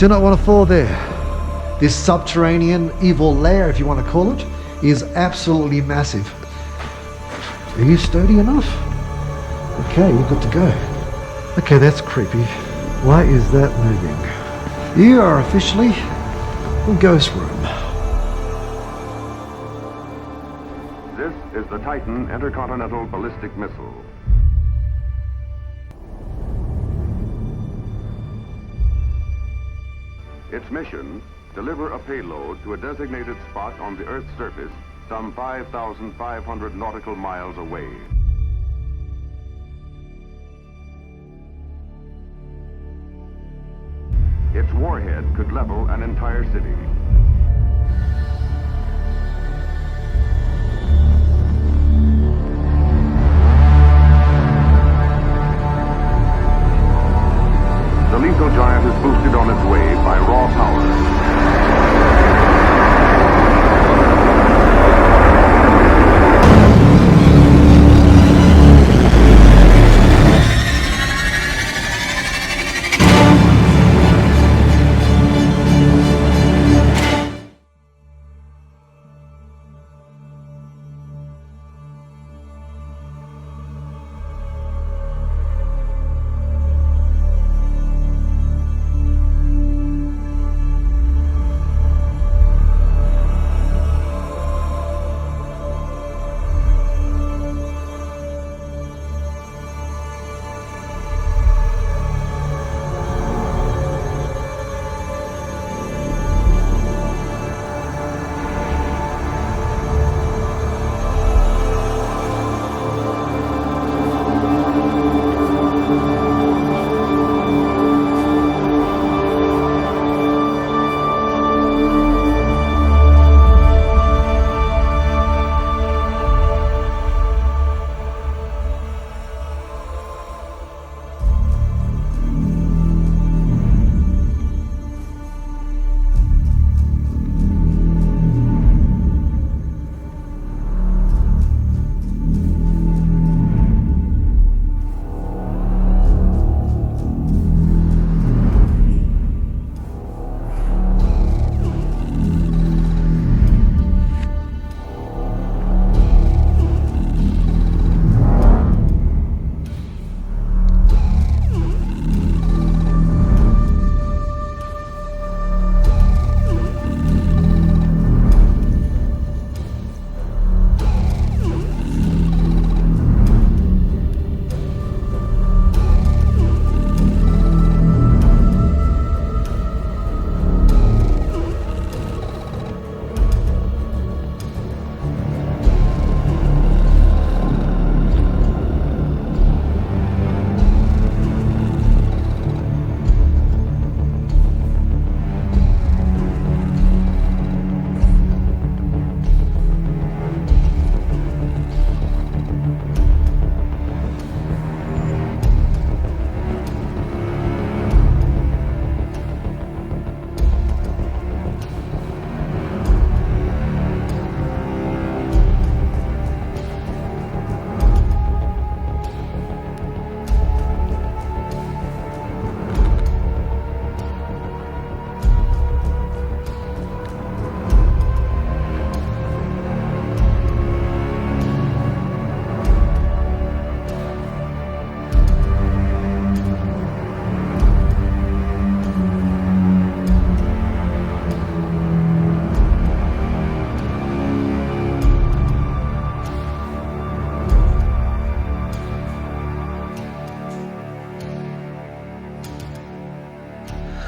Do not want to fall there. This subterranean evil lair, if you want to call it, is absolutely massive. Are you sturdy enough? Okay, you're good to go. Okay, that's creepy. Why is that moving? You are officially in Ghost Room. This is the Titan Intercontinental Ballistic Missile. Its mission, deliver a payload to a designated spot on the Earth's surface some 5,500 nautical miles away. Its warhead could level an entire city. The lethal giant is boosted on its way by raw power.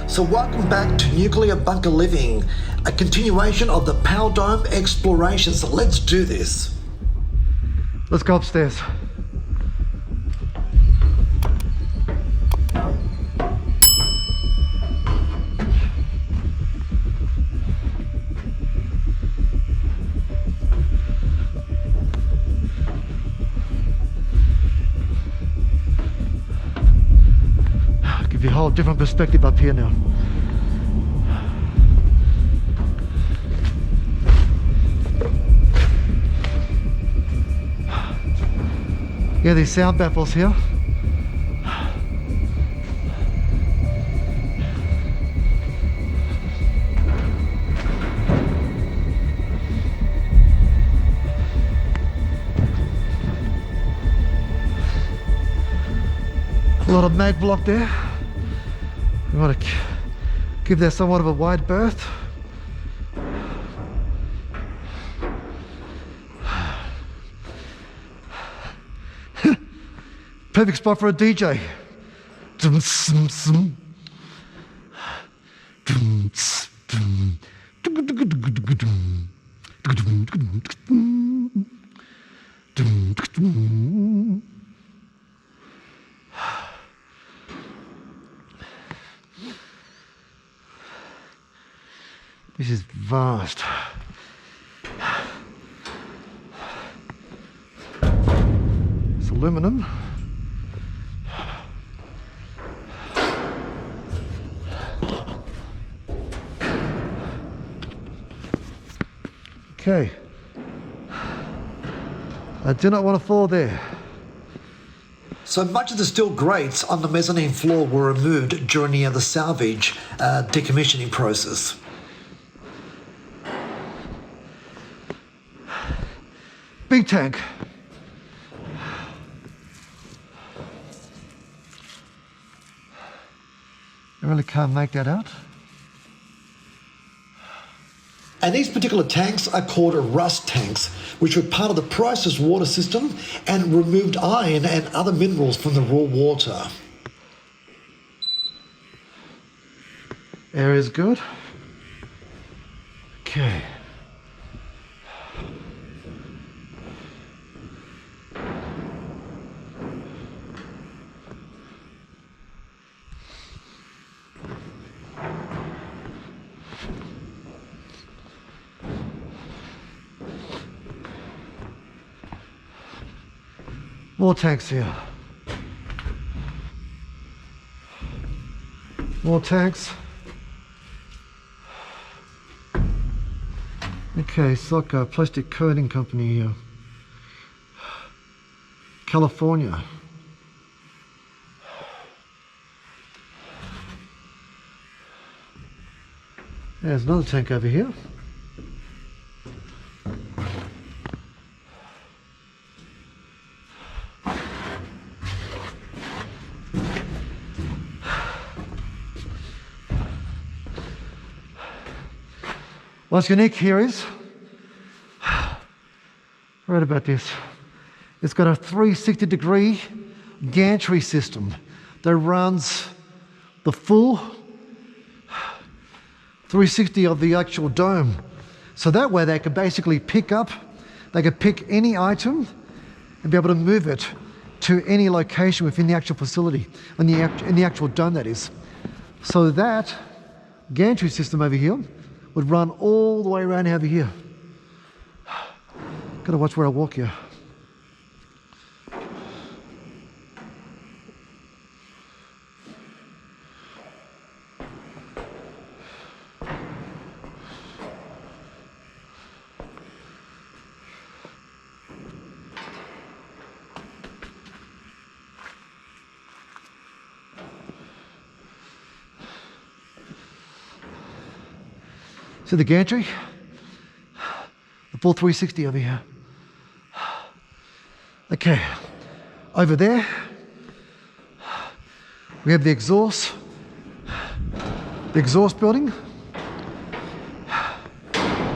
So welcome back to Nuclear Bunker Living, a continuation of the Power Dome exploration. So let's do this. Let's go upstairs. Give you a whole different perspective up here now. Yeah, these sound baffles here. lot of mag block there. We want to give that somewhat of a wide berth. Perfect spot for a DJ. This is vast. It's aluminum. Okay. I do not want to fall there. So much of the steel grates on the mezzanine floor were removed during the salvage decommissioning process. Big tank. I really can't make that out. And these particular tanks are called rust tanks, which were part of the processed water system and removed iron and other minerals from the raw water. Air is good. Okay. More tanks here. More tanks. Okay, it's like a plastic coating company here. California. There's another tank over here. What's unique here is, I read about this, it's got a 360-degree gantry system that runs the full 360 of the actual dome. So that way they could basically pick any item and be able to move it to any location within the actual facility, in the actual dome that is. So that gantry system over here would run all the way around over here. Gotta watch where I walk here. See the gantry? The full 360 over here. Okay, over there, we have the exhaust building.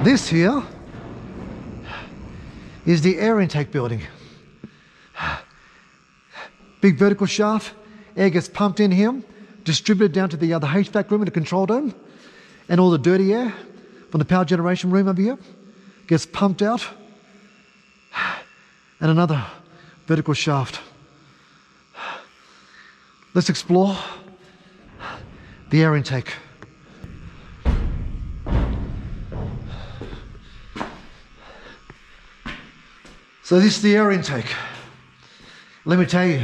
This here is the air intake building. Big vertical shaft, air gets pumped in here, distributed down to the other HVAC room in the control dome, and all the dirty air from the power generation room over here gets pumped out, and another vertical shaft. Let's explore the air intake. So this is the air intake. Let me tell you,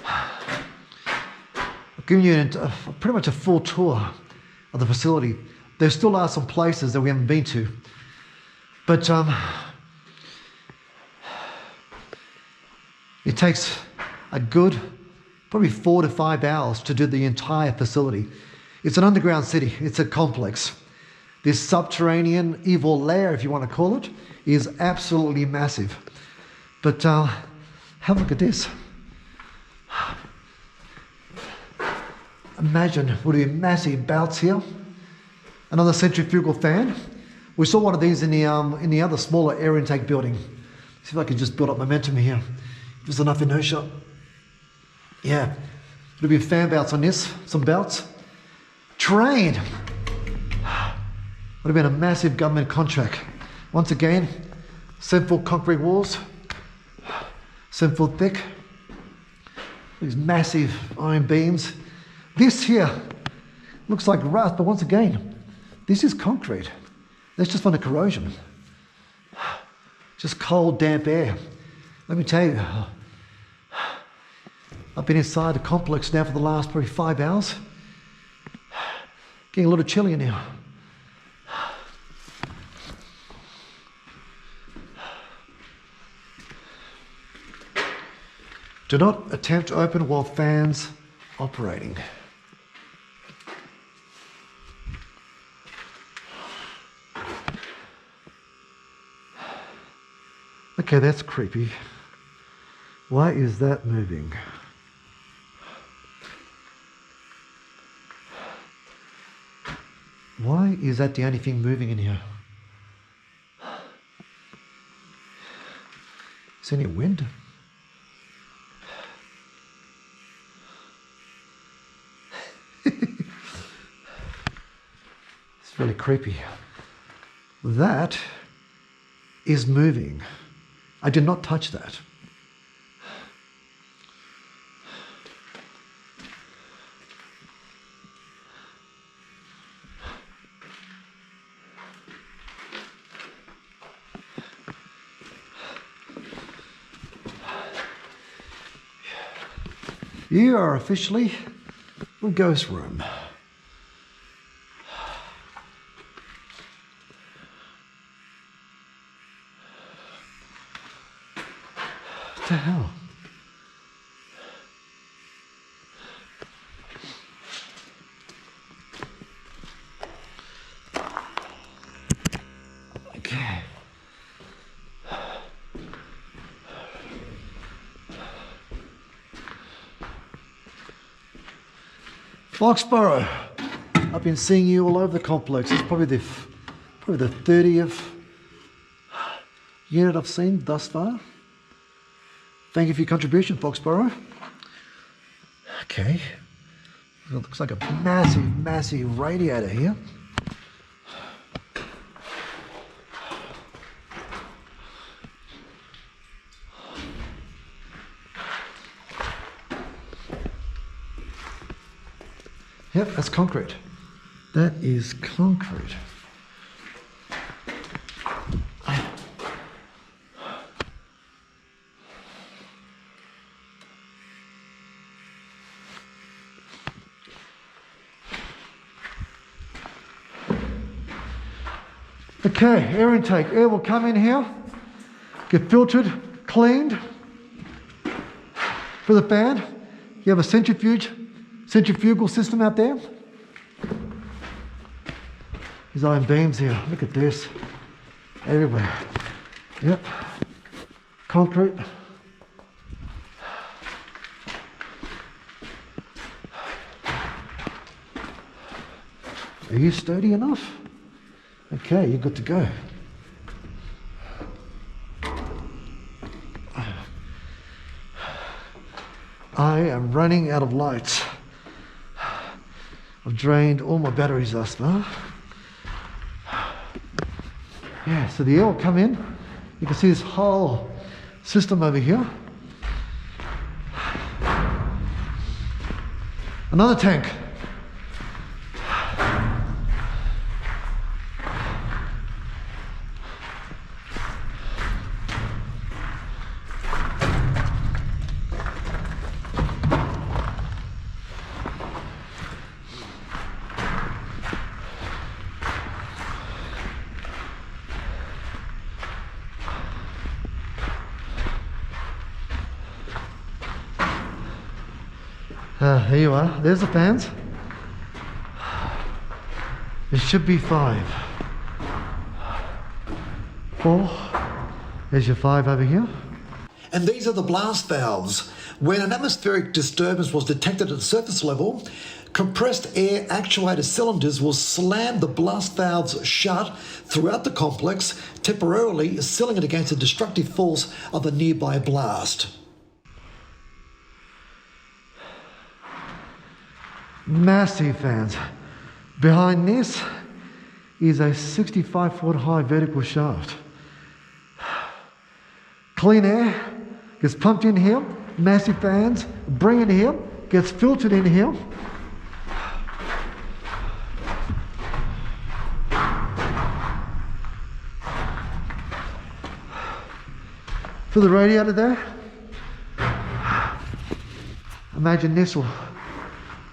I've given you pretty much a full tour of the facility. There still are some places that we haven't been to, but it takes a good probably 4 to 5 hours to do the entire facility. It's an underground city, it's a complex. This subterranean evil lair, if you want to call it, is absolutely massive. But have a look at this. imagine would be massive belts here. Another centrifugal fan. We saw one of these in the other smaller air intake building. See if I can just build up momentum here. If there's enough inertia. Yeah, there'll be fan belts on this, some belts. Terrain. Would have been a massive government contract. Once again, 7-foot concrete walls, 7-foot thick. These massive iron beams. This here looks like rust, but once again, this is concrete. That's just from the corrosion. Just cold, damp air. Let me tell you, I've been inside the complex now for the last probably 5 hours. Getting a little chilly in here. Do not attempt to open while fans operating. Okay, that's creepy. Why is that moving? Why is that the only thing moving in here? Is there any wind? It's really creepy. That is moving. I did not touch that. You are officially the ghost room. What the hell? Okay. Foxborough, I've been seeing you all over the complex. It's probably the 30th unit I've seen thus far. Thank you for your contribution, Foxborough. Okay, it looks like a massive, massive radiator here. Yep, that's concrete. That is concrete. Okay, air intake. Air will come in here, get filtered, cleaned for the fan. You have a centrifugal system out there. These iron beams here, look at this. Everywhere. Yep. Concrete. Are you sturdy enough? Okay, you're good to go. I am running out of lights. I've drained all my batteries thus far. Yeah, so the air will come in. You can see this whole system over here. Another tank. Here you are, there's the fans. There should be 5. 4, there's your 5 over here. And these are the blast valves. When an atmospheric disturbance was detected at surface level, Compressed air actuator cylinders will slam the blast valves shut throughout the complex, temporarily sealing it against the destructive force of a nearby blast. Massive fans. Behind this is a 65-foot high vertical shaft. Clean air gets pumped in here, massive fans, bring it here, gets filtered in here. For the radiator there, imagine this will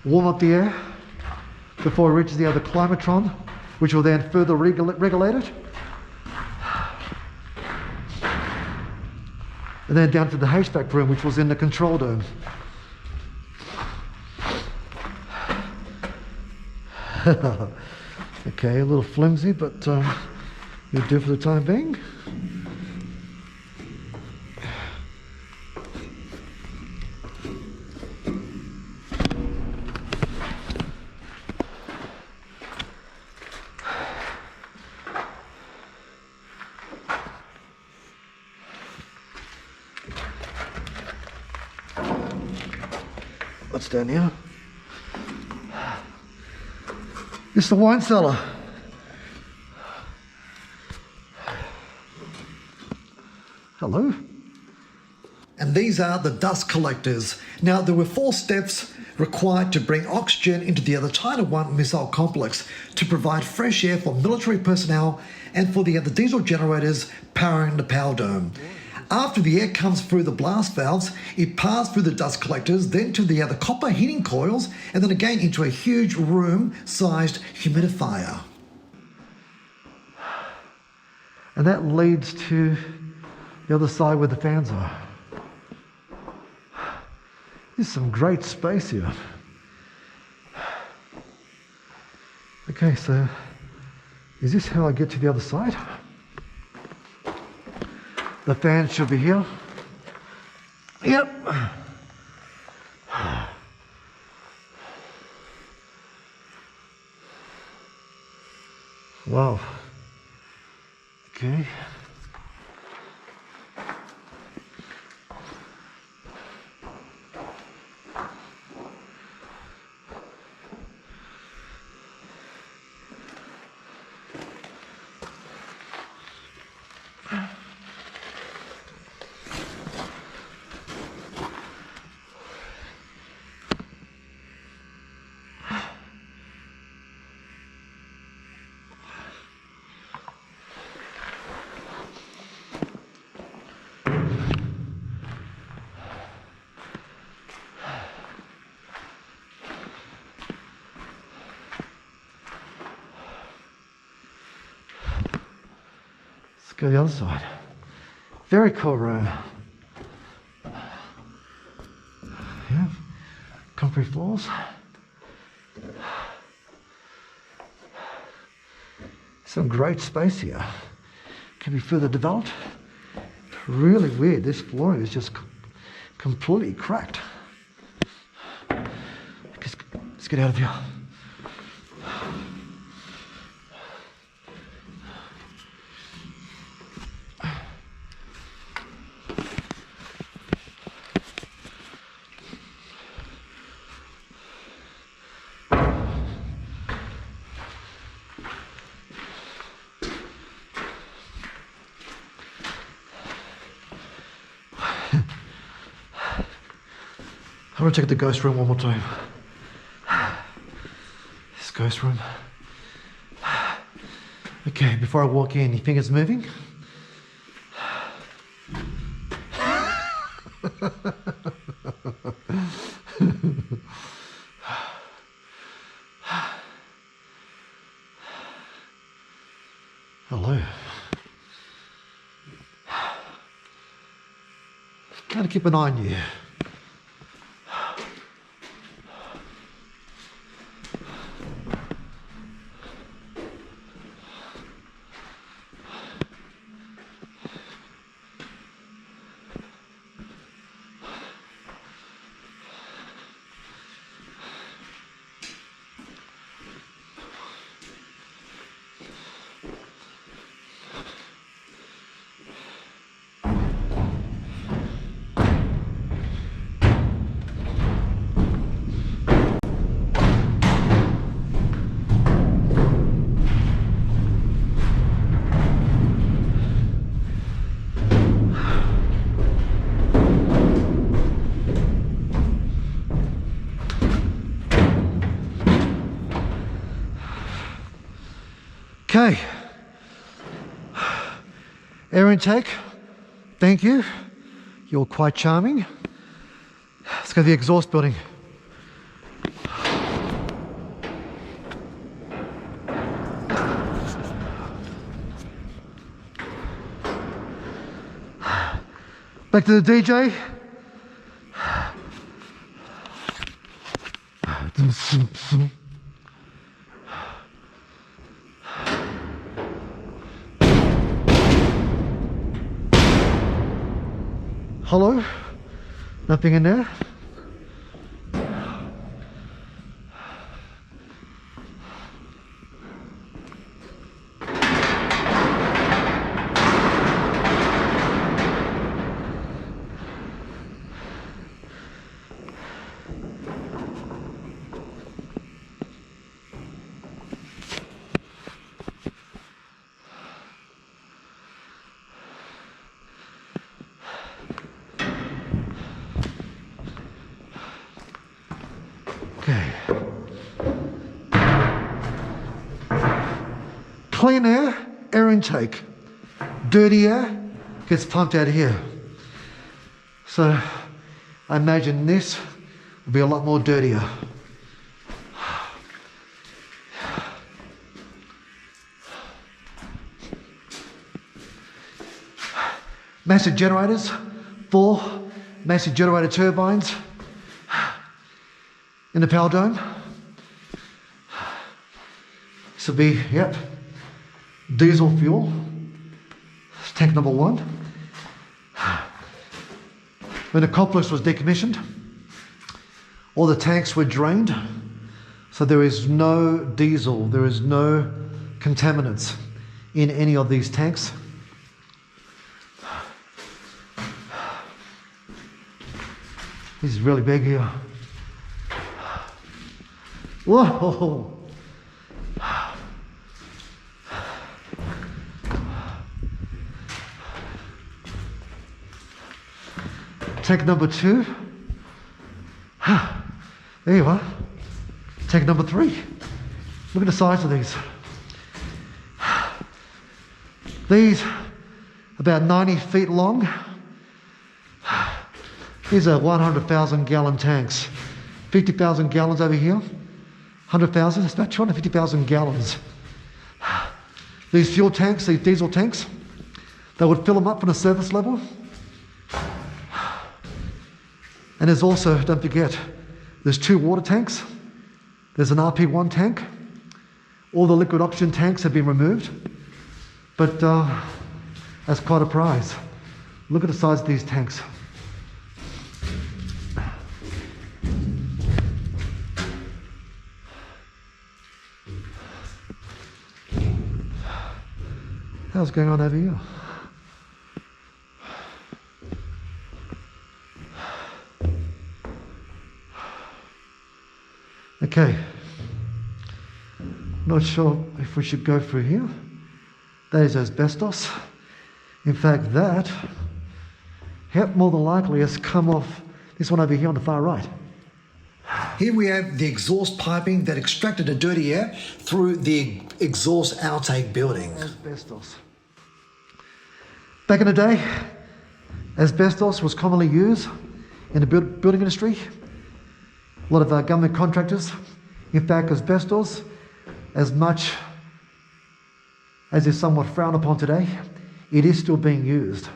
warm up the air before it reaches the other climatron, which will then further regulate it. And then down to the HVAC room, which was in the control dome. Okay, a little flimsy, but you'll do for the time being. What's down here? It's the wine cellar. Hello. And these are the dust collectors. Now, there were 4 steps required to bring oxygen into the other China 1 missile complex to provide fresh air for military personnel and for the other diesel generators powering the power dome. After the air comes through the blast valves, it passes through the dust collectors, then to the other copper heating coils, and then again into a huge room-sized humidifier. And that leads to the other side where the fans are. There's some great space here. Okay, so is this how I get to the other side? The fan should be here. Yep. Wow. Okay. Go to the other side. Very cool room. Yeah, concrete floors. Some great space here. Can be further developed. Really weird. This flooring is just completely cracked. Let's get out of here. I'm going to check the ghost room one more time. This ghost room. Okay, before I walk in, you think it's moving? Hello. Gotta keep an eye on you. Okay. Air intake, thank you. You're quite charming. Let's go to the exhaust building. Back to the DJ. Hollow, nothing in there. Okay. Clean air, air intake. Dirty air gets pumped out of here. So I imagine this will be a lot more dirtier. Massive generators, 4 massive generator turbines in the power dome. This will be, yep, diesel fuel. It's tank number 1. When the complex was decommissioned, all the tanks were drained, so there is no diesel, there is no contaminants in any of these tanks. This is really big here. Whoa! Tank number 2. There you are. Tank number 3. Look at the size of these. These about 90 feet long. These are 100,000 gallon tanks. 50,000 gallons over here. 100,000, it's about 250,000 gallons. These fuel tanks, these diesel tanks, they would fill them up from the surface level. And there's also, don't forget, there's 2 water tanks. There's an RP1 tank. All the liquid oxygen tanks have been removed. But that's quite a prize. Look at the size of these tanks. How's going on over here? Okay, not sure if we should go through here. That is asbestos. In fact, that, yep, more than likely has come off this one over here on the far right. Here we have the exhaust piping that extracted the dirty air through the exhaust outtake building. Asbestos. Back in the day, asbestos was commonly used in the building industry. A lot of government contractors. In fact, asbestos, as much as is somewhat frowned upon today, it is still being used.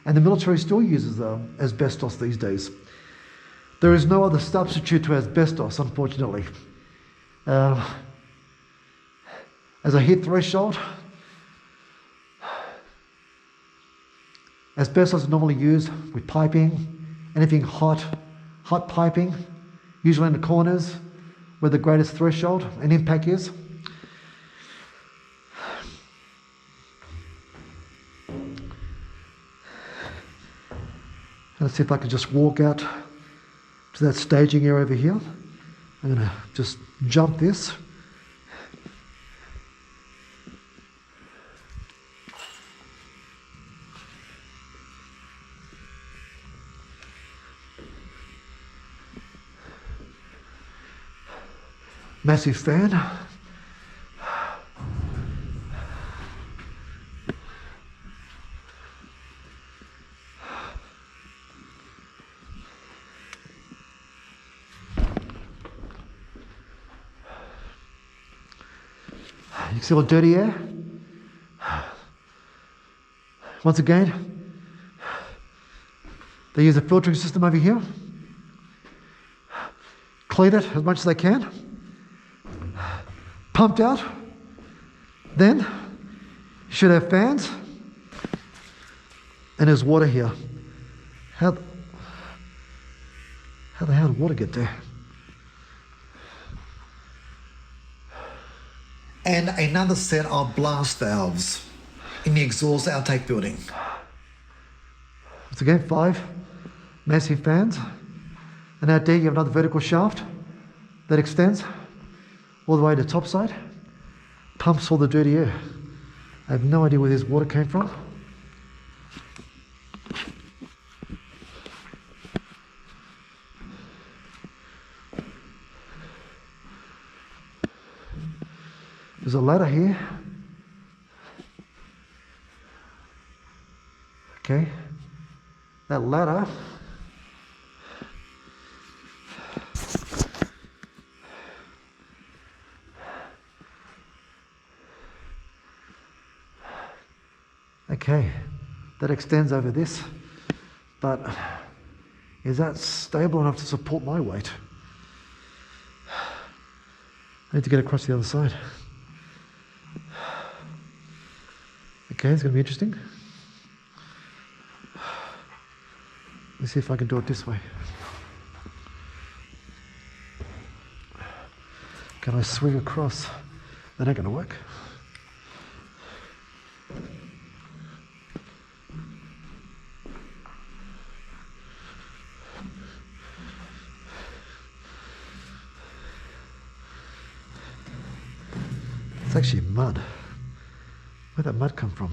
And the military still uses asbestos these days. There is no other substitute to asbestos, unfortunately. As a heat threshold, asbestos is normally used with piping, anything hot piping, usually in the corners where the greatest threshold and impact is. Let's see if I can just walk out to that staging area over here. I'm going to just jump this. Massive fan. You see all the dirty air? Once again, they use a filtering system over here. Clean it as much as they can. Pumped out. Then, you should have fans. And there's water here. How the hell did water get there? And another set of blast valves in the exhaust outtake building. Once again, 5 massive fans. And out there you have another vertical shaft that extends all the way to the top side. Pumps all the dirty air. I have no idea where this water came from. There's a ladder here. Okay. That ladder okay, that extends over this, but is that stable enough to support my weight? I need to get across the other side. Okay, it's going to be interesting. Let's see if I can do it this way. Can I swing across? That ain't going to work. It's actually mud. Where'd that mud come from?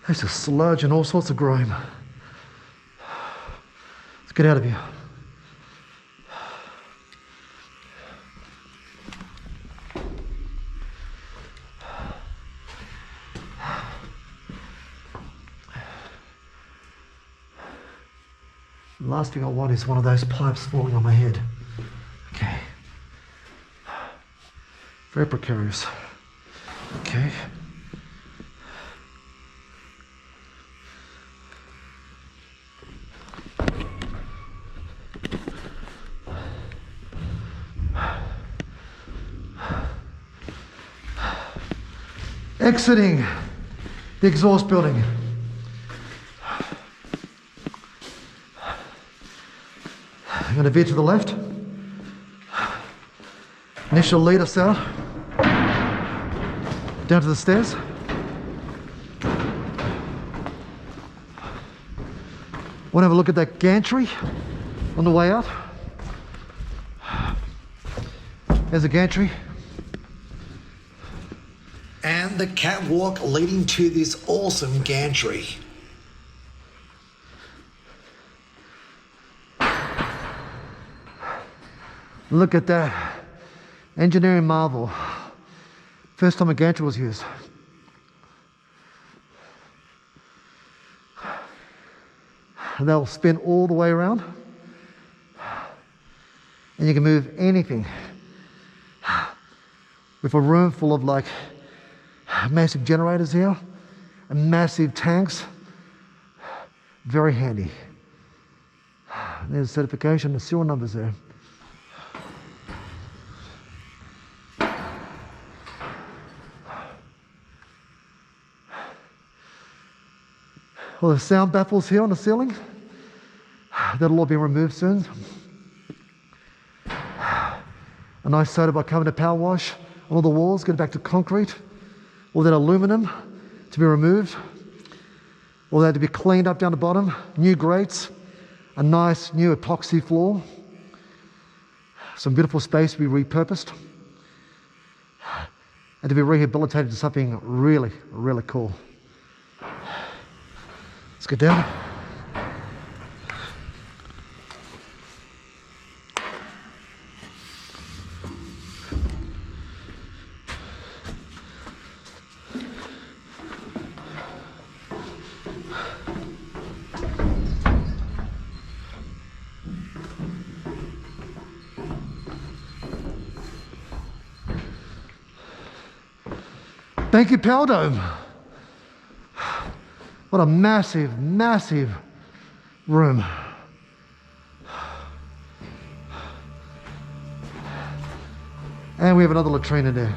There's a sludge and all sorts of grime. Let's get out of here. The last thing I want is one of those pipes falling on my head. Okay. Very precarious. Okay. Exiting the exhaust building. I'm going to veer to the left. This shall lead us out down to the stairs. Want to have a look at that gantry on the way out. There's a gantry. And the catwalk leading to this awesome gantry. Look at that. Engineering marvel. First time a gantry was used. And they'll spin all the way around. And you can move anything. With a room full of like massive generators here and massive tanks. Very handy. There's certification, the serial numbers there. Well, the sound baffles here on the ceiling. That'll all be removed soon. A nice soda bicarbonate power wash on all the walls, get it back to concrete. All that aluminum to be removed. All that to be cleaned up down the bottom. New grates. A nice new epoxy floor. Some beautiful space to be repurposed. And to be rehabilitated to something really, really cool. Let's get down. Thank you, Power Dome. What a massive, massive room. And we have another latrine in there.